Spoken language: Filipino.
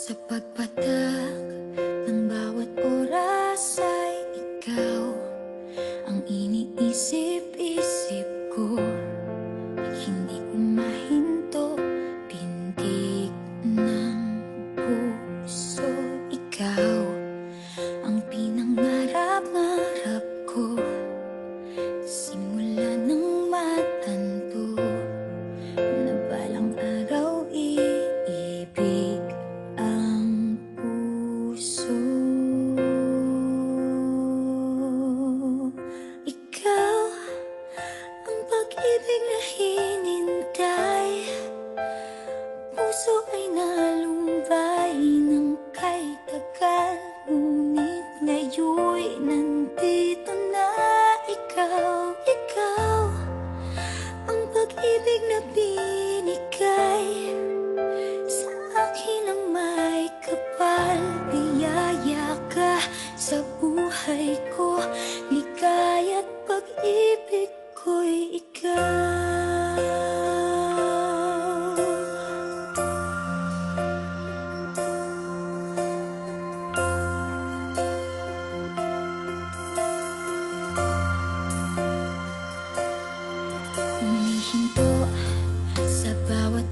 Sa pagpatak ng bawat oras ay ikaw ang iniisip-isip ko. Hindi ko mahinto, pintig ng puso. Ikaw ang pinangarap-ngarap ko, simula ng matanto na balang araw iibig ang puso. Ikaw ang pag-ibig na hinintay, puso ay nalumbay ng kay tagal. Ngunit ngayon'y nandito na ikaw. Ikaw ang pag-ibig na binigay sa akin ang may kapal. Biyaya ka sa buhay ko, ligaya't pag-ibig ko'y ikaw. Humihinto sa bawat